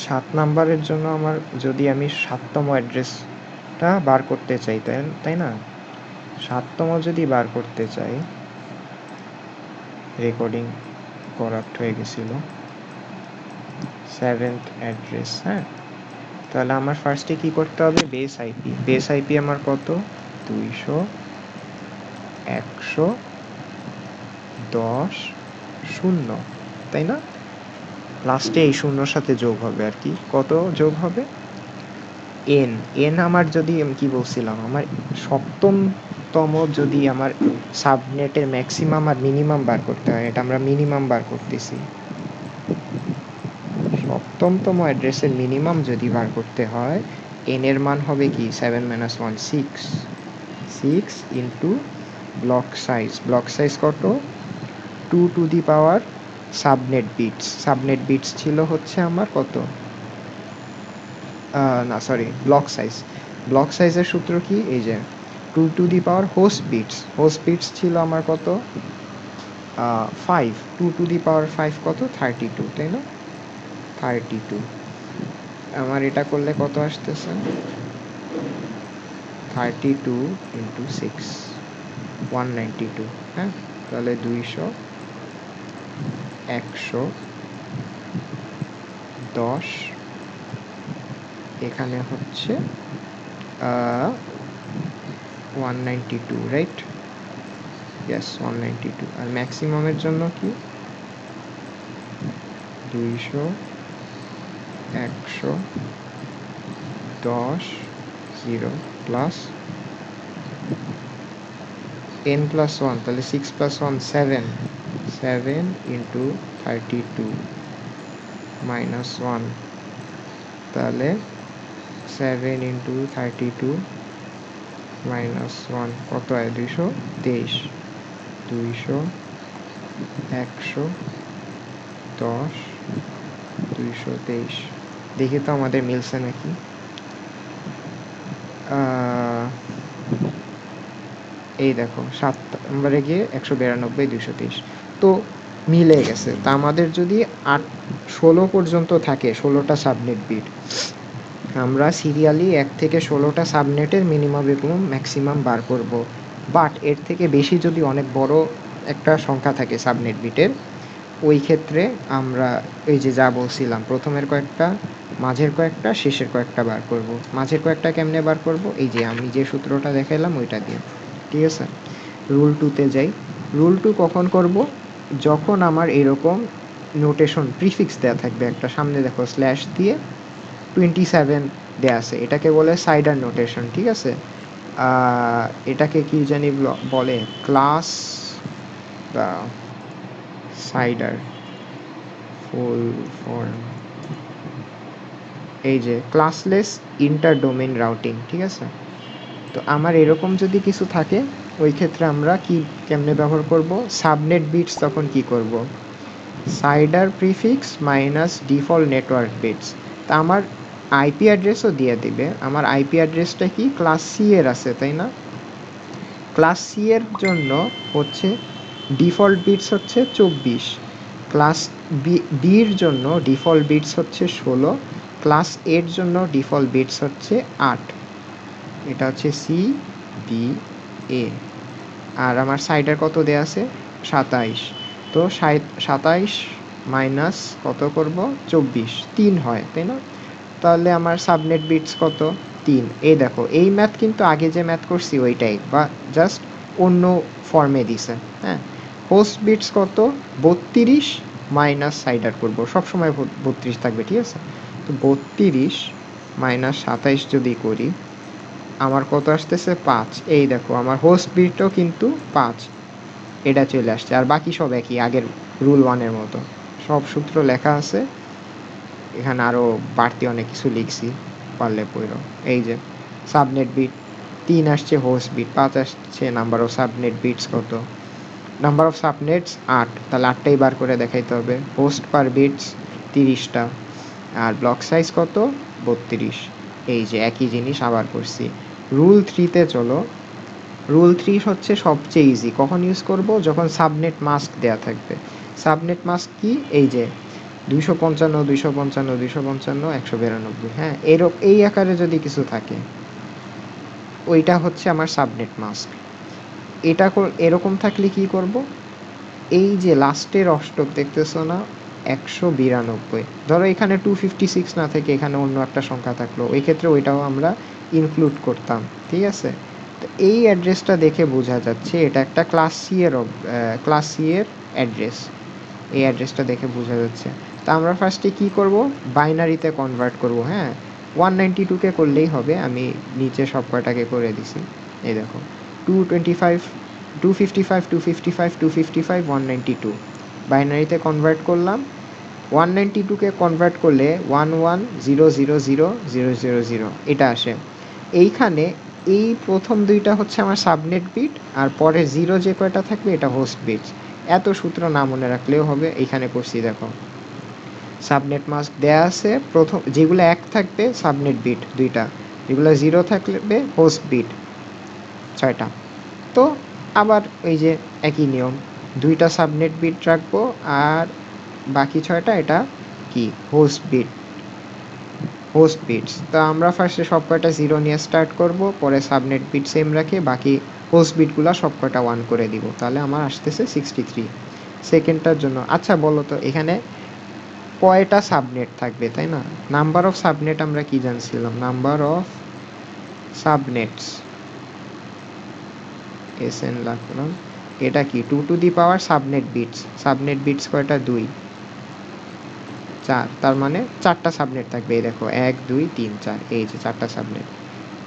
7 নাম্বারের জন্য আমার যদি আমি 7তম অ্যাড্রেসটা বার করতে চাই, তাই না? 7তম যদি বার করতে চাই, রেকর্ডিং করাপ্ট হয়ে গেছিল। 7th অ্যাড্রেস, হ্যাঁ, তাহলে আমার ফার্স্টে কি করতে হবে? Base IP. বেস আইপি আমার কত? 200.110.0, তাই না? লাস্টে এই শূন্যর সাথে যোগ হবে আর কি। কত যোগ হবে? এন আমার যদি আমি কি বলছিলাম, আমার 7তম যদি আমার সাবনেটের ম্যাক্সিমাম আর মিনিমাম বার করতে হয়, এটা আমরা মিনিমাম বার করতেছি। 7তম অ্যাড্রেসের মিনিমাম যদি বার করতে হয়, এন এর মান হবে কি? 7 - 1 6 into block size. Block size কত? 2 সাবনেট বিটস। সাবনেট বিটস ছিল হচ্ছে আমার কত? না সরি, ব্লক সাইজ। ব্লক সাইজের সূত্র কি? এই যে 2 হোস্ট বিটস। হোস্ট বিটস ছিল আমার কত? 5। 2 কত? 32, তাই না? 32। আমার এটা করলে কত আসতেছে? 32 ইন্টু 6, 192, হ্যাঁ। তাহলে 200, 110, এখানে হচ্ছে 192, রাইট? ইয়েস, 192। আর ম্যাক্সিমামের জন্য কি? 200, 110, 0 প্লাস n+1, তাহলে 6 + 1 7, 7 ইন্টু 32 মাইনাস 1, তাহলে 7 ইন্টু 32 মাইনাস 1 কত হয়? 223। 200, 110, 223। দেখি তো আমাদের মিলছে নাকি। এই দেখো 7 নম্বরে গিয়ে 192, 223, তো মিলে গেছে। তা আমাদের যদি 16 পর্যন্ত থাকে, 16টা সাবনেট বিট, আমরা সিরিয়ালি 1 থেকে 16টা সাবনেটের মিনিমাম এবং ম্যাক্সিমাম বার করব। বাট এর থেকে বেশি যদি অনেক বড় একটা সংখ্যা থাকে সাবনেট বিটের, ওই ক্ষেত্রে আমরা এই যে যা বলছিলাম, প্রথমের কয়েকটা, মাঝের কয়েকটা, শেষের কয়েকটা বার করব। মাঝের কয়েকটা কেমনে বার করব? এই যে আমি যে সূত্রটা দেখাইলাম ওইটা দিয়ে। ঠিক আছে, রুল 2তে যাই। রুল 2 কখন করব? যখন আমার এরকম নোটেশন প্রিফিক্স দেওয়া থাকবে একটা, সামনে দেখো স্ল্যাশ দিয়ে 27 দেওয়া আছে, এটাকে বলে সাইডার নোটেশন। ঠিক আছে, এটাকে কি জানি বলে, ক্লাস বা সাইডার ফুল ফর্ম, এই যে ক্লাসলেস ইন্টার ডোমেন রাউটিং। ঠিক আছে, তো আমার এরকম যদি কিছু থাকে, ওই ক্ষেত্রে আমরা কি কেমনে ব্যবহার করব? সাবনেট বিটস তখন কি করব? CIDR prefix minus default network bits. তা আমার আইপি অ্যাড্রেসও দিয়ে দিবে। আমার আইপি অ্যাড্রেসটা কি? ক্লাস সি এর আছে, তাই না? ক্লাস সি এর জন্য হচ্ছে ডিফল্ট বিটস হচ্ছে 24, ক্লাস বির জন্য ডিফল্ট বিটস হচ্ছে 16, ক্লাস এর জন্য ডিফল্ট বিটস হচ্ছে 8। এটা হচ্ছে সি বি এ। আর আমার সাইডার কত দেয়া আছে? 27। তো 27 মাইনাস কত করব? 24, 3 হয়, তাই না? তাহলে আমার সাবনেট বিটস কত? 3। এই দেখো, এই ম্যাথ কিন্তু আগে যে ম্যাথ করছি ওইটাই, বা জাস্ট অন্য ফর্মে দিছে। হ্যাঁ, হোস্ট বিটস কত? 32 মাইনাস সাইডার করব, সবসময় 32 থাকবে। ঠিক আছে, তো 32 মাইনাস 27 যদি করি, আমার কত আসতেছে? 5। এই দেখো আমার হোস্ট বিটও কিন্তু 5, এটা চলে আসছে। আর বাকি সব একই, আগের রুল 1-এর মতো সব সূত্র লেখা আছে। এখানে আরও বাড়তি অনেক কিছু লিখছি, পারলে পড়ো। এই যে সাবনেট বিট 3 আসছে, হোস্ট বিট 5 আসছে, নাম্বার অফ সাবনেট বিটস কত? নাম্বার অফ সাবনেটস 8, তাহলে 8টাই বার করে দেখাইতে হবে। হোস্ট পার বিটস 30টা, আর ব্লক সাইজ কত? 32। এই যে একই জিনিস আবার করছি। রুল 3তে চলো। রুল 3 হচ্ছে সবচেয়ে ইজি। কখন ইউজ করব? যখন সাবনেট মাস্ক দেওয়া থাকবে। সাবনেট মাস্ক কি? এই যে 255 255 255 192, হ্যাঁ, এই আকারে যদি কিছু থাকে ওইটা হচ্ছে আমার সাবনেট মাস্ক। এরকম থাকলে কি করব, এই যে লাস্টের অষ্টক দেখতেছো না 192, ধরো এখানে 256 না থেকে এখানে অন্য একটা সংখ্যা থাকলো, ওই ক্ষেত্রে ওইটাও আমরা ইনক্লুড করতাম, ঠিক আছে। তো এই অ্যাড্রেসটা দেখে বোঝা যাচ্ছে এটা একটা ক্লাস সি এর অ্যাড্রেস। এই অ্যাড্রেসটা দেখে বোঝা যাচ্ছে। তা আমরা ফার্স্টে কি করব, বাইনারিতে কনভার্ট করব। হ্যাঁ, 192কে করলেই হবে, আমি নিচে সব কয়টাকে করে দিছি। এই দেখো 225 255 255 255 192 বাইনারিতে কনভার্ট করলাম। 192কে কনভার্ট করলে 11000000 এটা আসে। এইখানে এই প্রথম দুইটা হচ্ছে আমার সাবনেট বিট, আর পরে জিরো যে কয়টা থাকবে এটা হোস্ট বিট। এত সূত্র না মনে রাখলেও হবে, এইখানে করছি দেখো। সাবনেট মাস্ক দেয়া আছে, প্রথম যেগুলো এক থাকবে সাবনেট বিট দুইটা, যেগুলো জিরো থাকবে হোস্ট বিট 6টা। তো আবার ওই যে একই নিয়ম, দুইটা সাবনেট বিট রাখবো আর বাকি 6টা এটা কি হোস্ট বিটস। তো আমরা ফার্স্টে সব কয়টা জিরো নিয়ে স্টার্ট করব, পরে সাবনেট বিট সেম রাখে বাকি হোস্ট বিটগুলো সব কয়টা 1 করে দিব, তাহলে আমার আসতেছে 63 সেকেন্ডটার জন্য। আচ্ছা বলো তো এখানে কয়টা সাবনেট থাকবে, তাই না? নাম্বার অফ সাবনেট আমরা কি জানছিলাম, নাম্বার অফ সাবনেটস এসএন রাখলাম। এটা কি 2 to the power subnet bits কয়টা, 2 4, তার মানে 4টা সাবনেট থাকবে। এই দেখো 1 2 3 4, এই যে 4টা সাবনেট।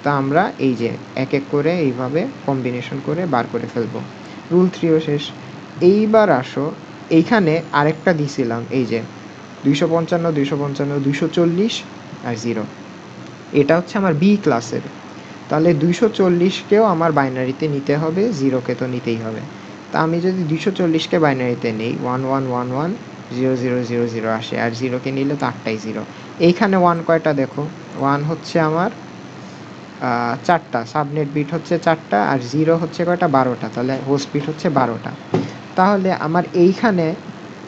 তা আমরা এই যে এক এক করে এইভাবে কম্বিনেশন করে বার করে ফেলবো। রুল 3ও শেষ। এইবার আসো, এইখানে আরেকটা দিছিলাম, এই যে 255 255 240 আর 0, এটা হচ্ছে আমার বি ক্লাসের। তাহলে 240কেও আমার বাইনারিতে নিতে হবে, 0কে তো নিতেই হবে। তা আমি যদি 240কে বাইনারিতে নেই 1111 0000 আসে, আর 0কে নিলে তো 8টাই 0। এইখানে 1 কয়টা দেখো, 1 হচ্ছে আমার 4টা, সাবনেট বিট হচ্ছে 4টা, আর 0 হচ্ছে কয়টা, 12টা, তাহলে হোস্ট বিট হচ্ছে 12টা। তাহলে আমার এইখানে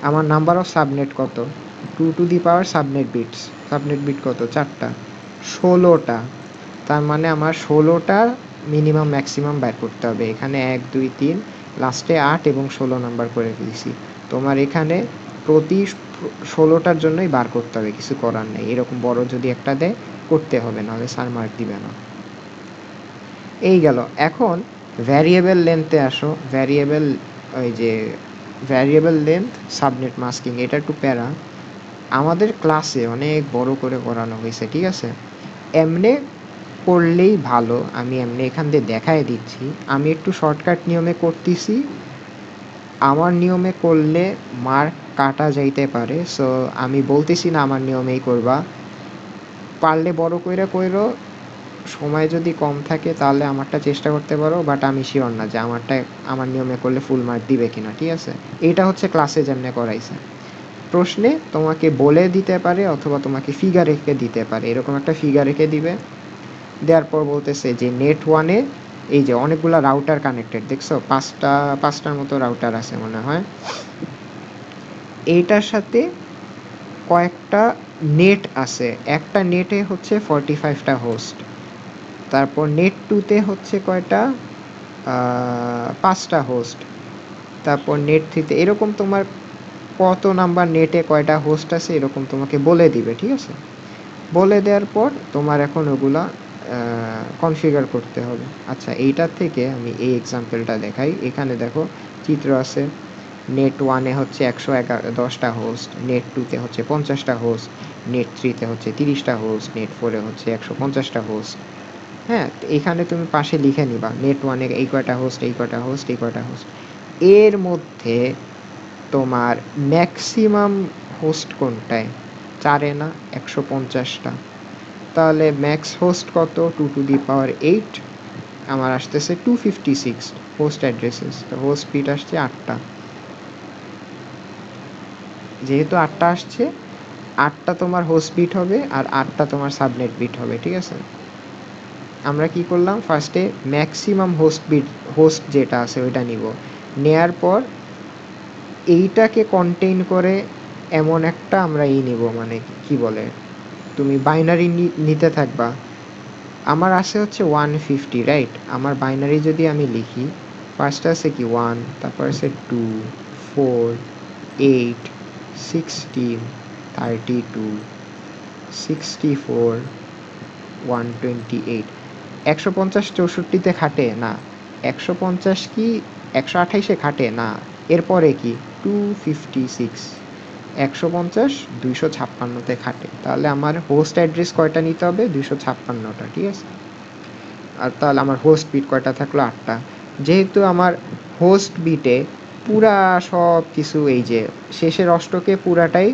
আমার নাম্বার অফ সাবনেট কত, 2 to the power subnet bit কত, 4টা, 16টা। তার মানে আমার 16টা মিনিমাম ম্যাক্সিমাম বের করতে হবে। এখানে 1 2 3 লাস্টে 8 এবং 16 নাম্বার করে দিয়েছি। তোমার এখানে প্রতি 16টার জন্যই বার করতে হবে, কিছু করার নেই। এরকম বড় যদি একটা দেয় করতে হবে, নাহলে স্যার মার্ক দিবে না। এই গেল। এখন ভ্যারিয়েবল লেন্থে আসো। ভ্যারিয়েবল লেন্থ সাবনেট মাস্কিং, এটা একটু প্যারা, আমাদের ক্লাসে অনেক বড় করে করানো হয়েছে, ঠিক আছে। এমনে করলেই ভালো, আমি এমনি এখান দিয়ে দেখাই দিচ্ছি। আমি একটু শর্টকাট নিয়মে করতেছি, আমার নিয়মে করলে মার্ক কাটা যাইতে পারে। সো আমি বলতেছি না আমার নিয়মেই করবা, পারলে বড় কইরা কইরো, সময় যদি কম থাকে তাহলে আমারটা চেষ্টা করতে পারো, বাট আমি শিওর না যে আমার নিয়মে করলে ফুল মার্ক দিবে কিনা, ঠিক আছে। এইটা হচ্ছে ক্লাসে যেমনে করাইছে। প্রশ্নে তোমাকে বলে দিতে পারে অথবা তোমাকে ফিগার এঁকে দিতে পারে, এরকম একটা ফিগার এঁকে দিবে। দেওয়ার পর বলতেছে যে নেট 1-এ এই যে অনেকগুলা রাউটার কানেক্টেড, দেখছো 5টার মতো রাউটার আছে মনে হয়। এইটার সাথে কয়েকটা নেট আছে, একটা নেটে হচ্ছে 45টা হোস্ট। তারপর নেট 2-তে হচ্ছে কয়টা, 5টা হোস্ট। তারপর নেট 3-তে এরকম তোমার কত নাম্বার নেটে কয়টা হোস্ট আছে এরকম তোমাকে বলে দিবে, ঠিক আছে। বলে দেওয়ার পর তোমার এখন ওগুলা কনফিগার করতে হবে। আচ্ছা, এইটার থেকে আমি এই এক্সাম্পলটা দেখাই। এখানে দেখো চিত্র আছে। নেট 1-এ হচ্ছে 110টা হোস্ট, নেট 2-তে হচ্ছে 50টা হোস্ট, নেট 3-তে হচ্ছে 30টা হোস্ট, নেট 4-এ হচ্ছে 150টা হোস্ট। হ্যাঁ, এখানে তুমি পাশে লিখে নিবা নেট 1-এ এই কয়টা হোস্ট, এই কয়টা হোস্ট, এই কয়টা হোস্ট। এর মধ্যে তোমার ম্যাক্সিমাম হোস্ট কোনটায়, 4-এ না 150টা। তাহলে ম্যাক্স হোস্ট কত, 2 টু দি পাওয়ার 8, আমার আসতেছে 256 হোস্ট অ্যাড্রেসেস। তো হোস্ট বিট আসছে 8টা, যেহেতু 8টা আসছে 8টা তোমার হোস্ট বিট হবে আর 8টা তোমার সাবনেট বিট হবে, ঠিক আছে। আমরা কি করলাম, ফার্স্টে ম্যাক্সিমাম হোস্ট যেটা আছে ওইটা নিব, নেয়ার পর এইটাকে কন্টেইন করে এমন একটা আমরা নিব, মানে কি বলে, তুমি বাইনারি নিতে থাকবা। আমার আছে হচ্ছে 150, রাইট? আমার বাইনারি যদি আমি লিখি, ফার্স্টে আছে কি 1, তারপর আছে 2, 4, 8, 16, 32, 64, 128। 150 64-তে খাটে না, 150 কি 128-এ খাটে না। এরপরে কি 256, 150 256-তে খাটে। তাহলে আমার হোস্ট অ্যাড্রেস কয়টা নিতে হবে? 256টা, ঠিক আছে? আর তাহলে আমার হোস্ট বিট কয়টা থাকলো? 8টা। যেহেতু আমার হোস্ট বিটে পুরা সব কিছু, এই যে শেষের অষ্টকে পুরাটাই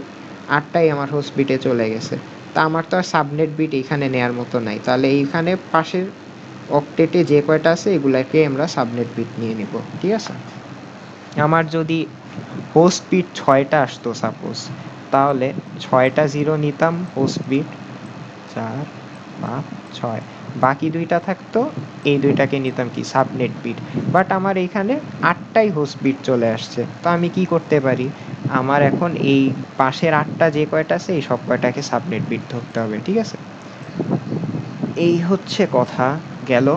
8টাই আমার হোস্ট বিটে চলে গেছে, তা আমার তো আর সাবনেট বিট এইখানে নেয়ার মতো নাই। তাহলে এইখানে পাশের অক্টেটে যে কয়টা আছে এগুলাকে আমরা সাবনেট বিট নিয়ে নিব, ঠিক আছে? আমার যদি হোস্ট বিট 6টা আসতো সাপোজ, তাহলে 6টা 0 নিতাম হোস্ট বিট, 4, 5, 6। বাকি 2টা থাকতো, এই 2টাকে নিতাম কি সাবনেট বিট। বাট আমার এইখানে 8টাই হোস্ট বিট চলে আসছে, তো আমি কি করতে পারি? আমার এখন এই পাশের 8টা যে কয়টা আছে এই সব কয়টাকে সাবনেট বিট ধরতে হবে, ঠিক আছে? এই হচ্ছে কথা গেল।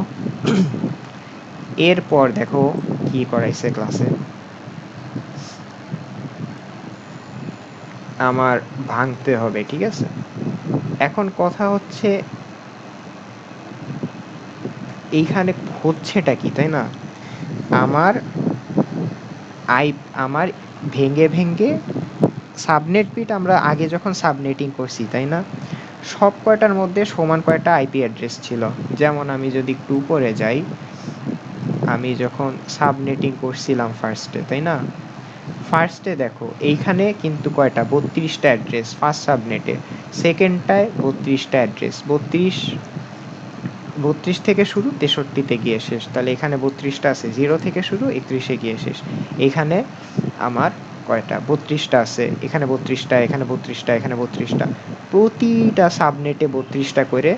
এরপর দেখো কি করাইছে ক্লাসে। আমার ভাঙতে হবে, ঠিক আছে? এখন কথা হচ্ছে এইখানে হচ্ছেটা কি, তাই না? আমার আই আমার ভেঙে ভেঙে সাবনেট বিট আমরা আগে যখন সাবনেটিং করছি, তাই না? সব কয়টার মধ্যে সমান কয়টা আইপি অ্যাড্রেস ছিল। যেমন আমি যদি একটু উপরে যাই, আমি যখন সাবনেটিং করছিলাম ফার্স্টে, তাই না? ফার্স্টে দেখো এইখানে কিন্তু কয়টা 32টা অ্যাড্রেস ফার্স্ট সাবনেটে, সেকেন্ডটায় 32টা অ্যাড্রেস, 32 থেকে শুরু 63-তে গিয়ে শেষ। তাহলে এখানে 32টা আছে, 0 থেকে শুরু 31-এ গিয়ে শেষ। এখানে আমার কয়টা 32টা আছে, এখানে 32টা, এখানে 32টা, এখানে 32টা। প্রতিটা সাবনেটে 32টা করে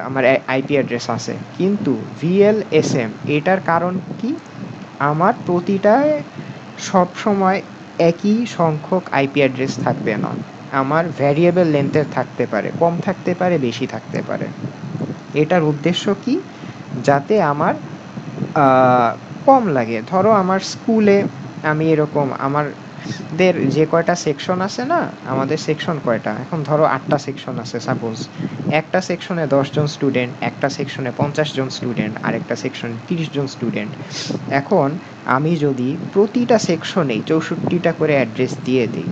আমার আইপি অ্যাড্রেস আছে। কিন্তু ভিএলএসএম এটার কারণ কি? আমার প্রতিটায় সবসময় একই সংখ্যক আইপি অ্যাড্রেস থাকবে না, আমার ভ্যারিয়েবল লেন্থের থাকতে পারে, কম থাকতে পারে, বেশি থাকতে পারে। এটার উদ্দেশ্য কি? যাতে আমার কম লাগে। ধরো আমার স্কুলে আমি এরকম আমাদের যে কয়টা সেকশন আছে না, আমাদের সেকশন কয়টা? এখন ধরো 8টা সেকশন আছে সাপোজ। একটা সেকশনে 10 জন স্টুডেন্ট, একটা সেকশনে 50 জন স্টুডেন্ট, আর একটা সেকশনে 30 জন স্টুডেন্ট। এখন আমি যদি প্রতিটা সেকশনেই 64টা করে অ্যাড্রেস দিয়ে দিই,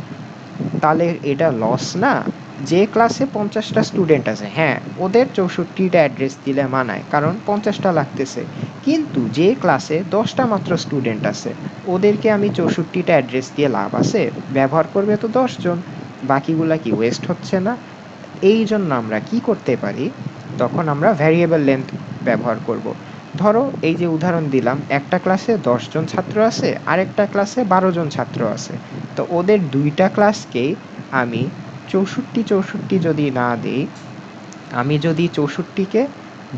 তাহলে এটা লস না? যে ক্লাসে 50টা স্টুডেন্ট আছে, হ্যাঁ ওদের 64টা অ্যাড্রেস দিলে মানায়, কারণ 50টা লাগতেছে। কিন্তু যে ক্লাসে 10টা মাত্র স্টুডেন্ট আছে, ওদেরকে আমি 64টা অ্যাড্রেস দিয়ে লাভ আছে? ব্যবহার করবে তো 10 জন, বাকিগুলা কি ওয়েস্ট হচ্ছে না? এই জন্য আমরা কি করতে পারি, তখন আমরা ভ্যারিয়েবল লেন্থ ব্যবহার করব। ধরো এই যে উদাহরণ দিলাম, একটা ক্লাসে 10 জন ছাত্র আছে, আরেকটা ক্লাসে 12 জন ছাত্র আছে। তো ওদের দুইটা ক্লাসকেই আমি 64 যদি না দিই, আমি যদি 64কে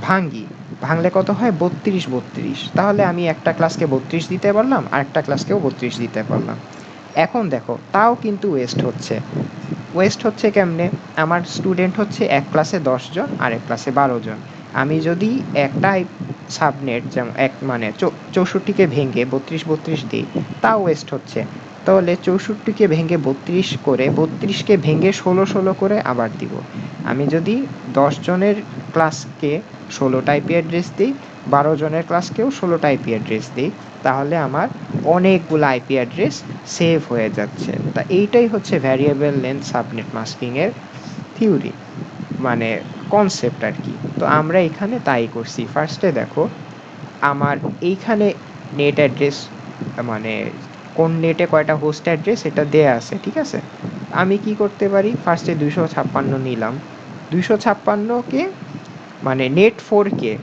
ভাঙি, ভাঙলে কত হয়? 32, তাহলে আমি একটা ক্লাসকে 32 দিতে পারলাম, আরেকটা ক্লাসকেও 32 দিতে পারলাম। এখন দেখো তাও কিন্তু ওয়েস্ট হচ্ছে। ওয়েস্ট হচ্ছে কেমনে? আমার স্টুডেন্ট হচ্ছে এক ক্লাসে 10 জন, আরেক ক্লাসে 12 জন। আমি যদি একটা সাবনেট যেমন মানে 64কে ভেঙে 32 দিই, তাও ওয়েস্ট হচ্ছে। তাহলে 64কে ভেঙে 32 করে, 32কে ভেঙে 16 করে আবার দিব। আমি যদি 10 জনের ক্লাসকে 16টা আইপি অ্যাড্রেস দিই, 12 জনের ক্লাসকেও 16টা আইপি অ্যাড্রেস দিই, তাহলে আমার অনেকগুলো আইপি অ্যাড্রেস সেভ হয়ে যাচ্ছে। তা এইটাই হচ্ছে ভ্যারিয়েবল লেন্থ সাবনেট মাস্কিংয়ের থিওরি, মানে কনসেপ্ট আর কি। তো আমরা এখানে তাই করছি। ফার্স্টে দেখো আমার এইখানে নেট অ্যাড্রেস, মানে কোন নেটে কয়টা হোস্ট অ্যাড্রেস এটা দেয়া আছে, ঠিক আছে? আমি কি করতে পারি? ফার্স্টে 256 নিলাম, 256কে মানে নেট 4কে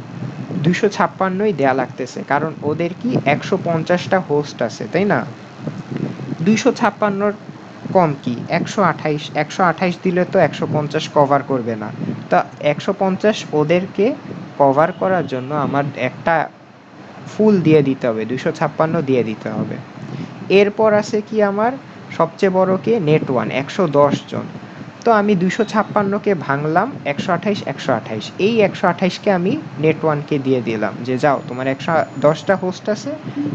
256ই দেয়া লাগতেছে, কারণ ওদের কি 150টা হোস্ট আছে, তাই না? 256র কম কি 128, 128 দিলে তো 150 কভার করবে না। তা 150 ওদেরকে কভার করার জন্য আমার একটা ফুল দিয়ে দিতে হবে, 256 দিয়ে দিতে হবে। এরপর আছে কি আমার সবচেয়ে বড় কে নেট 1 110 জন। তো আমি 256কে ভাঙলাম 128 128, এই 128কে আমি নেট 1কে দিয়ে দিলাম যে যাও তোমার 110টা হোস্ট আছে,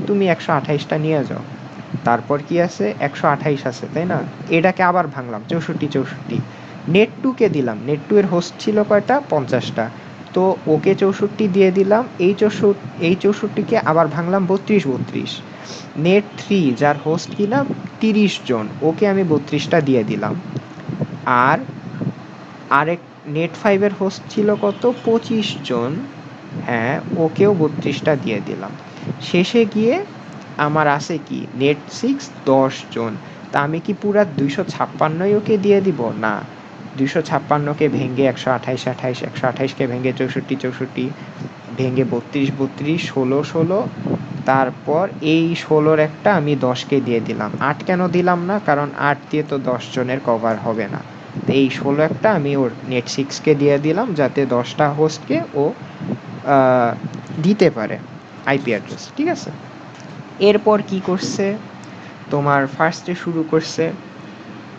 তুমি 128টা নিয়ে যাও। তারপর কি আছে 128 আছে তাই না, এটাকে আবার ভাঙলাম 64 64, নেট 2কে দিলাম, নেট 2 এর হোস্ট ছিল কয়টা 50টা, তো ওকে 64 দিয়ে দিলাম, এই 64কে আবার ভাঙলাম 32 32, নেট 3 যার হোস্ট কিনা 30 জন, ওকে আমি 32টা দিয়ে দিলাম। আর আরেক নেট 5 এর হোস্ট ছিল কত 25 জন, হ্যাঁ ওকেও 32টা দিয়ে দিলাম। শেষে গিয়ে আমার আছে কি নেট 6 10 জন, তা আমি কি পুরা 256ই ওকে দিয়ে দিব? না, 256কে ভেঙে 128 28, 128কে ভেঙে 64 64, ভেঙে 32 32, 16 16, তারপর এই 16-র একটা আমি 10কে দিয়ে দিলাম। 8 কেন দিলাম না? কারণ 8 দিয়ে তো 10 জনের কভার হবে না। তো এই 16 একটা আমি ওর নেট 6কে দিয়ে দিলাম যাতে 10টা হোস্টকে ও দিতে পারে আইপি অ্যাড্রেস, ঠিক আছে? এরপর কি করছে, তোমার ফার্স্টে শুরু করছে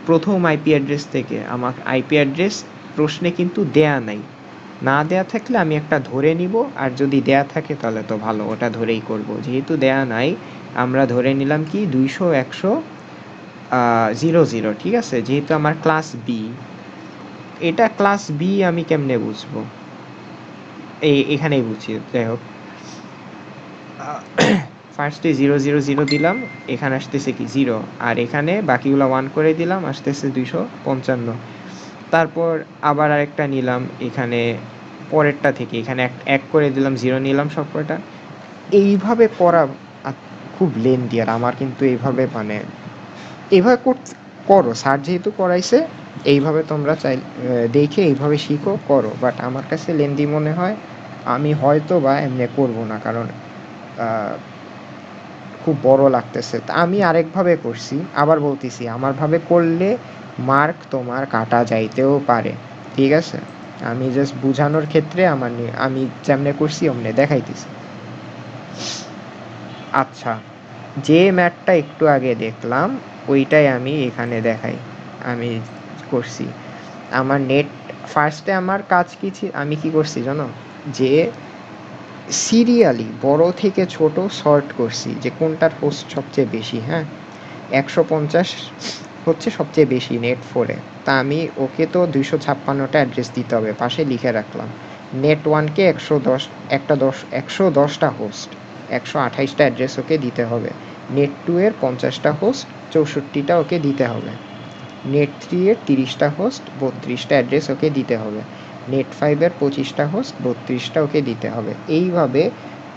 প্রথম আইপি অ্যাড্রেস থেকে। আমার আইপি অ্যাড্রেস প্রশ্নে কিন্তু দেয়া নাই, না দেয়া থাকলে আমি একটা ধরে নিব, আর যদি দেয়া থাকে তাহলে তো ভালো, ওটা ধরেই করব। যেহেতু দেয়া নাই আমরা ধরে নিলাম কি 200 100 00, ঠিক আছে? যেহেতু আমার ক্লাস বি, এটা ক্লাস বি আমি কেমনে বুঝবো, এখানেই বুঝি। যাই হোক, ফার্স্টে 000 দিলাম, এখানে আসতেছে কি 0, আর এখানে বাকিগুলো 1 করে দিলাম, আসতেছে 255। তারপর আবার আরেকটা নিলাম এখানে পরেরটা থেকে, এখানে এক করে দিলাম, 0 নিলাম সব কয়টা। এইভাবে করা খুব লেন্দি, আর আমার কিন্তু এইভাবে মানে এইভাবে করো, স্যার যেহেতু করাইছে এইভাবে তোমরা চাই দেখে এইভাবে শিখো করো, বাট আমার কাছে লেন্দি মনে হয়, আমি হয়তো বা এমনি করবো না, কারণ খুব বড় লাগতেছে। তা আমি আরেকভাবে করছি, আবার বলতেছি আমার ভাবে করলে মার্ক তোমার কাটা যাইতেও পারে, ঠিক আছে? আমি জাস্ট বুঝানোর ক্ষেত্রে আমি যেমনে করছি অমনে দেখাইতেছি। আচ্ছা, যে ম্যাটটা একটু আগে দেখলাম ওইটাই আমি এখানে দেখাই। আমি করছি আমার নেট ফার্স্টে আমার কাজ কি আমি কি করছি জানো, যে সিরিয়ালি বড় থেকে ছোট সর্ট করছি যে কোনটার হোস্ট সবচেয়ে বেশি। হ্যাঁ, 150 হচ্ছে সবচেয়ে বেশি নেট 4-এ, তা আমি ওকে তো 256টা অ্যাড্রেস দিতে হবে, পাশে লিখে রাখলাম। নেট 1কে 110টা হোস্ট, 128টা অ্যাড্রেস ওকে দিতে হবে। নেট 2 এর 50টা হোস্ট, 64টা ওকে দিতে হবে। নেট 3 এর 30টা হোস্ট, 32টা অ্যাড্রেস ওকে দিতে হবে। নেট 5 এর 25টা হোস্ট, 32টা ওকে দিতে হবে। এইভাবে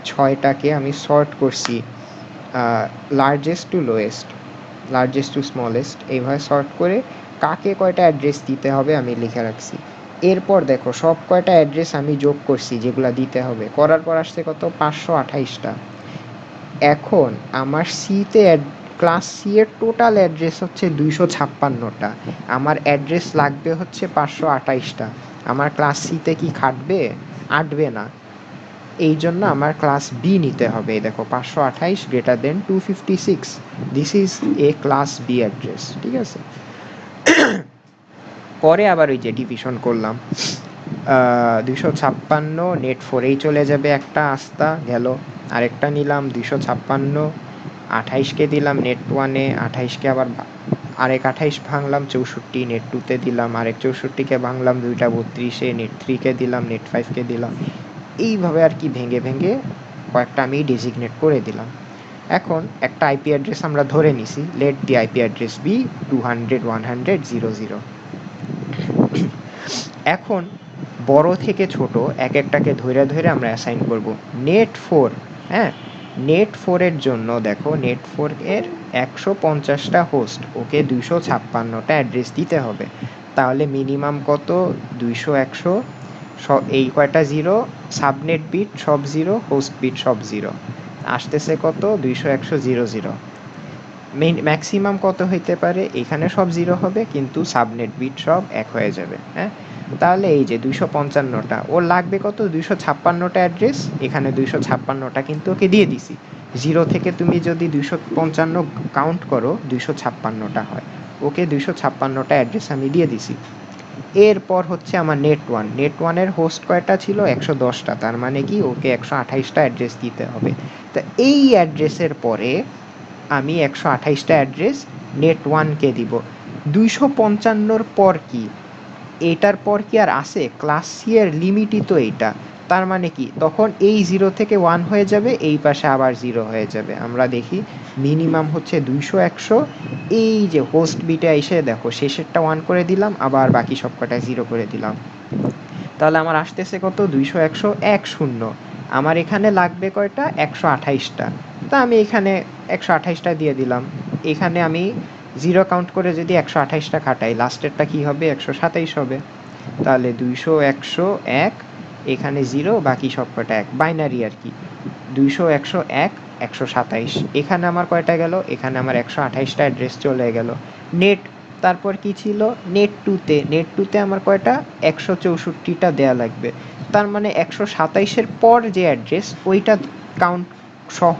6টাকে আমি সর্ট করছি largest two lowest, largest two smallest, এইভাবে সর্ট করে কাকে কয়টা অ্যাড্রেস দিতে হবে আমি লিখে রাখছি। এরপর দেখো সব কয়টা অ্যাড্রেস আমি যোগ করছি যেগুলো দিতে হবে, করার পর আসছে কত 528টা। এখন আমার সিতে ক্লাস সি এর টোটাল অ্যাড্রেস হচ্ছে 256টা, আমার অ্যাড্রেস লাগবে হচ্ছে 528টা। আমার ক্লাস সিতে কি খাটবে? আটবে না। এই জন্য আমার ক্লাস বি নিতে হবে। দেখো 528 greater than 256, this is a class B address, ঠিক আছে? পরে আবার ওই যে ডিভিশন করলাম, 256 নেট 4-এই চলে যাবে, একটা আস্তা গেল। আরেকটা নিলাম 256, 28কে দিলাম নেট 1-এ, 28কে আবার আরেক 28 ভাঙলাম 64, নেট 2-তে দিলাম। আরেক 64কে ভাঙলাম 2টা 32-এ, নেট 3-কে দিলাম, নেট 5-কে দিলাম। এইভাবে আর কি ভেঙে ভেঙে কয়েকটা আমি ডেজিগনেট করে দিলাম। এখন একটা আইপি অ্যাড্রেস আমরা ধরে নিছি, let the IP address be 200 100 00। এখন বড় থেকে ছোট এক একটাকে ধরে ধরে আমরা অ্যাসাইন করব। নেট 4, হ্যাঁ, নেট 4-এর জন্য দেখো নেট 4-এর 150টা হোস্ট, ওকে 256টা অ্যাড্রেস দিতে হবে। তাহলে মিনিমাম কত 200 100, এই কয়টা জিরো, সাবনেট বিট সব জিরো, হোস্ট বিট সব জিরো, আসতেছে কত 200 100 00। ম্যাক্সিমাম কত হইতে পারে, এখানে সব জিরো হবে কিন্তু সাবনেট বিট সব এক হয়ে যাবে। হ্যাঁ, তাহলে এই যে 255টা ওর লাগবে কত 256টা অ্যাড্রেস, এখানে 256টা কিন্তু ওকে দিয়ে দিছি। 0 থেকে তুমি যদি 255 কাউন্ট করো 256টা হয়। ওকে 256টা অ্যাড্রেস আমি দিয়ে দিছি। এরপর হচ্ছে আমার নেট ওয়ানের হোস্ট কয়টা ছিল 110টা, তার মানে কি ওকে 128টা অ্যাড্রেস দিতে হবে। তা এই অ্যাড্রেসের পরে আমি 128টা অ্যাড্রেস নেট ওয়ানকে দিব। 255র পর কি, এটার পর কি আর আছে? ক্লাস সি এর লিমিটই তো এইটা। তার মানে কি তখন এই 0 থেকে 1 হয়ে যাবে, এই পাশে আবার 0 হয়ে যাবে। আমরা দেখি মিনিমাম হচ্ছে 200 100, এই যে হোস্ট বিটে এসে দেখো শেষেরটা 1 করে দিলাম, আবার বাকি সব কটা 0 করে দিলাম। তাহলে আমার আসতেছে কত? 200 100 10। আমার এখানে লাগবে কয়টা? 128টা। তা আমি এখানে 128টা দিয়ে দিলাম। এখানে আমি 0 কাউন্ট করে যদি 128টা খাটাই, লাস্টেরটা কি হবে? 127 হবে। তাহলে 200 100 1, এখানে 0, বাকি সব কটা 1, বাইনারি আর কি। 200 100 1 127। এখানে আমার কয়টা গেল? এখানে আমার 128টা অ্যাড্রেস চলে গেল। নেট, তারপর কি ছিল? নেট টুতে আমার কয়টা? 164টা দেয়া লাগবে। তার মানে 127-এর পর যে অ্যাড্রেস ওইটা কাউন্ট সহ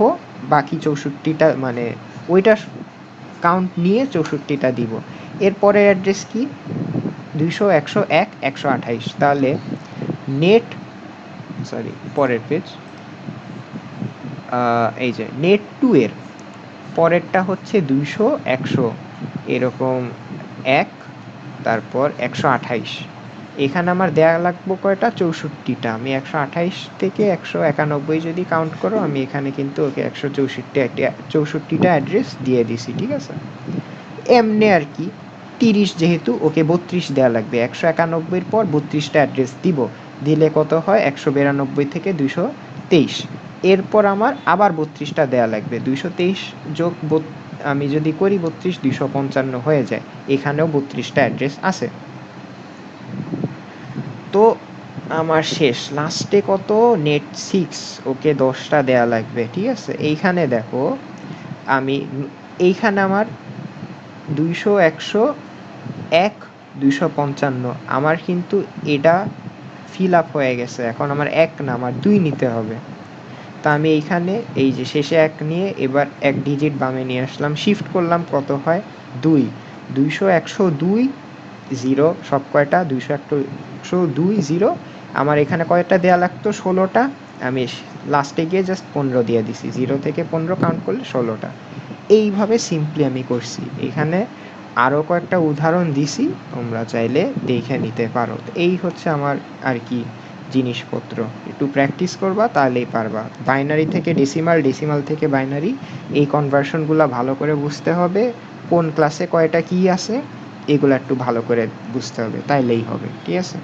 বাকি 64টা, মানে ওইটা কাউন্ট নিয়ে 64টা দিব। এরপরের অ্যাড্রেস কি? 200 100 1 128। তাহলে নেট, সরি পরের পেজ, এই যে নেট 2 এর পরেরটা হচ্ছে 200 100 এরকম 1, তারপর 128। এখানে আমার দেয়া লাগবে কয়টা? 64টা। আমি 128 থেকে 191 যদি কাউন্ট করো, আমি এখানে কিন্তু ওকে 164টা অ্যাড্রেস দিয়ে দিছি, ঠিক আছে? এমনি আর কি। 30 যেহেতু, ওকে 32 দেয়া লাগবে। 191-এর পর 32টা অ্যাড্রেস দিব। দিলে কত হয়? 192 থেকে 223। এরপর আমার আবার 32টা দেয়া লাগবে। 223 যোগ আমি যদি করি 32, 255 হয়ে যায়। এখানেও 32টা অ্যাড্রেস আছে। তো আমার শেষ, লাস্টে কত? নেট 6, ওকে 10টা দেয়া লাগবে, ঠিক আছে? এইখানে দেখো আমি এইখানে আমার 200 100 1 255, আমার কিন্তু এটা ফিল আপ হয়ে গেছে। এখন আমার 1 না, আমার 2 নিতে হবে। তা আমি এইখানে এই যে শেষে 1 নিয়ে এবার 1 ডিজিট বামে নিয়ে আসলাম, শিফট করলাম, কত হয়? 2। 200 102 0 সব কয়টা? 200 102 0। আমার এখানে কয়টা দেয়া লাগতো? 16টা। আমি লাস্টে গিয়ে জাস্ট 15 দিয়ে দিছি। 0 থেকে 15 কাউন্ট করলে 16টা। এইভাবে সিম্পলি আমি করছি। এখানে আরও কয়েকটা উদাহরণ দিছি, তোমরা চাইলে দেখে নিতে পারো। এই হচ্ছে আমার আর কি জিনিসপত্র। একটু প্র্যাকটিস করবা তাহলেই পারবা। বাইনারি থেকে ডেসিমাল, ডেসিমাল থেকে বাইনারি, এই কনভার্সনগুলো ভালো করে বুঝতে হবে। কোন ক্লাসে কয়টা কী আছে এগুলো একটু ভালো করে বুঝতে হবে, তাইলেই হবে, ঠিক আছে?